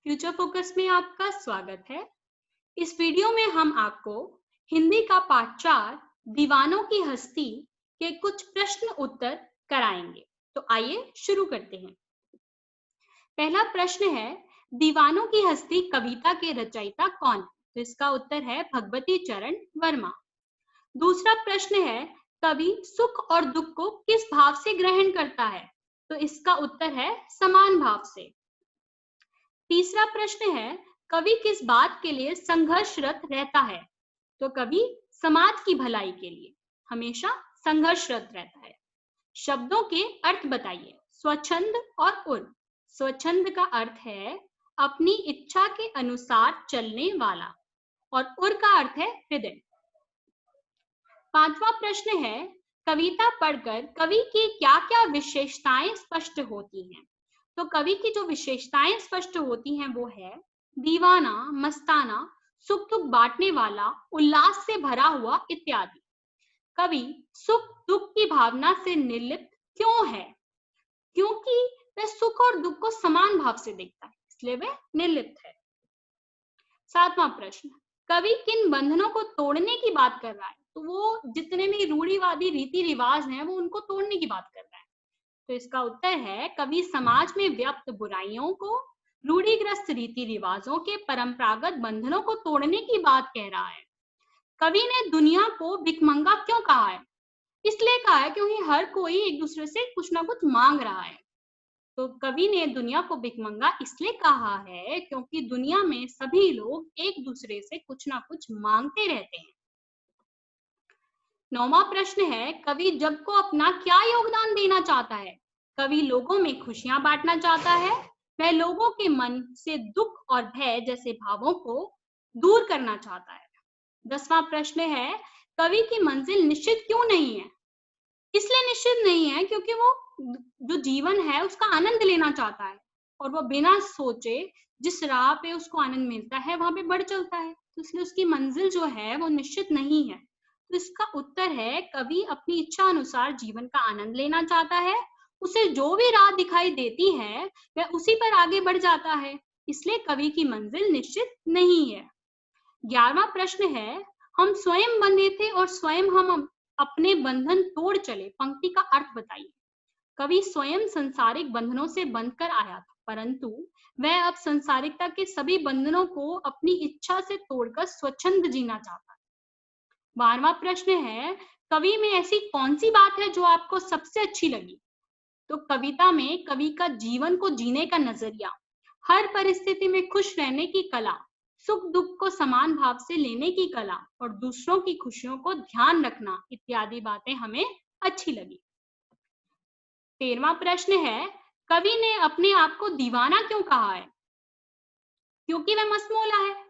Future focus में आपका स्वागत है। इस वीडियो में हम आपको हिंदी का पाठ 4 दीवानों की हस्ती के कुछ प्रश्न उत्तर कराएंगे। तो आइए शुरू करते हैं। पहला प्रश्न है, दीवानों की हस्ती कविता के रचयिता कौन है? तो इसका उत्तर है भगवती चरण वर्मा। दूसरा प्रश्न है, कवि सुख और दुख को किस भाव से ग्रहण करता है? तो इसका उत्तर है समान भाव से। तीसरा प्रश्न है, कवि किस बात के लिए संघर्षरत रहता है? तो कवि समाज की भलाई के लिए हमेशा संघर्षरत रहता है। शब्दों के अर्थ बताइए। स्वच्छंद और उर। स्वच्छंद का अर्थ है अपनी इच्छा के अनुसार चलने वाला और उर का अर्थ है हृदय। पांचवा प्रश्न है, कविता पढ़कर कवि की क्या-क्या विशेषताएं स्पष्ट होती हैं? तो कवि की जो विशेषताएं स्पष्ट होती हैं वो है दीवाना, मस्ताना, सुख दुख बांटने वाला, उल्लास से भरा हुआ इत्यादि। कवि सुख दुख की भावना से निर्लिप्त क्यों है? क्योंकि वह सुख और दुख को समान भाव से देखता है, इसलिए वह निर्लिप्त है। सातवां प्रश्न, कवि किन बंधनों को तोड़ने की बात कर रहा है? तो वो जितने भी रूढ़िवादी रीति रिवाज हैं वो उनको तोड़ने की बात कर रहा है। तो इसका उत्तर है कवि समाज में व्याप्त बुराइयों को, रूढ़िग्रस्त रीति रिवाजों के परंपरागत बंधनों को तोड़ने की बात कह रहा है। कवि ने दुनिया को भिखमंगा क्यों कहा है? इसलिए कहा है क्योंकि हर कोई एक दूसरे से कुछ ना कुछ मांग रहा है। तो कवि ने दुनिया को भिखमंगा इसलिए कहा है क्योंकि दुनिया में सभी लोग एक दूसरे से कुछ ना कुछ मांगते रहते हैं। 9वां प्रश्न है, कवि जग को अपना क्या योगदान देना चाहता है? कवि लोगों में खुशियां बांटना चाहता है। वह लोगों के मन से दुख और भय जैसे भावों को दूर करना चाहता है। 10वां प्रश्न है, कवि की मंजिल निश्चित क्यों नहीं है? इसलिए निश्चित नहीं है क्योंकि वो जो जीवन है उसका आनंद लेना चाहता है और वो बिना सोचे जिस राह पे उसको आनंद मिलता है वहां पे बढ़ चलता है, तो इसलिए उसकी मंजिल जो है वो निश्चित नहीं है। तो इसका उत्तर है कवि अपनी इच्छा अनुसार जीवन का आनंद लेना चाहता है। उसे जो भी राह दिखाई देती है वह उसी पर आगे बढ़ जाता है, इसलिए कवि की मंजिल निश्चित नहीं है। 11वां प्रश्न है, हम स्वयं बंधे थे और स्वयं हम अपने बंधन तोड़ चले। पंक्ति का अर्थ बताइए। कवि स्वयं सांसारिक बंधनों से बंधकर आया था, परंतु वह अब सांसारिकता के सभी बंधनों को अपनी इच्छा से तोड़कर स्वच्छंद जीना चाहता है। 12वां प्रश्न है, कवि में ऐसी कौन सी बात है जो आपको सबसे अच्छी लगी? तो कविता में कवि का जीवन को जीने का नजरिया, हर परिस्थिति में खुश रहने की कला, सुख दुख को समान भाव से लेने की कला और दूसरों की खुशियों को ध्यान रखना इत्यादि बातें हमें अच्छी लगी। 13वां प्रश्न है, कवि ने अपने आप को दीवाना क्यों कहा है? क्योंकि वह मस्तमौला है।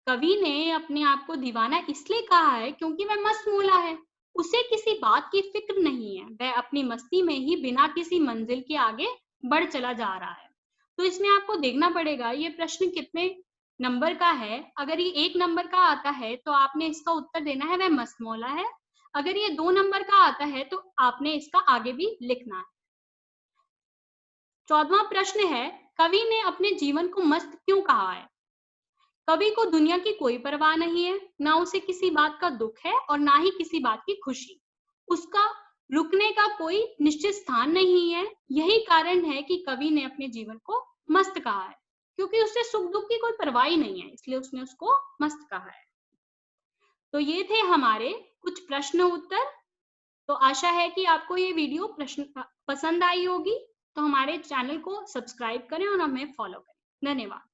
कवि ने अपने आप को दीवाना इसलिए कहा है क्योंकि वह मस्तमौला है। उसे किसी बात की फिक्र नहीं है, वह अपनी मस्ती में ही बिना किसी मंजिल के आगे बढ़ चला जा रहा है। तो इसमें आपको देखना पड़ेगा ये प्रश्न कितने नंबर का है। अगर ये 1 नंबर का आता है तो आपने इसका उत्तर देना है वह मस्तमौला है। अगर ये 2 नंबर का आता है तो आपने इसका आगे भी लिखना है। 14वां प्रश्न है, कवि ने अपने जीवन को मस्त क्यों कहा है? कवि को दुनिया की कोई परवाह नहीं है, ना उसे किसी बात का दुख है और ना ही किसी बात की खुशी। उसका रुकने का कोई निश्चित स्थान नहीं है। यही कारण है कि कवि ने अपने जीवन को मस्त कहा है, क्योंकि उसे सुख दुख की कोई परवाह ही नहीं है, इसलिए उसने उसको मस्त कहा है। तो ये थे हमारे कुछ प्रश्न उत्तर। तो आशा है कि आपको ये वीडियो पसंद आई होगी। तो हमारे चैनल को सब्सक्राइब करें और हमें फॉलो करें। धन्यवाद।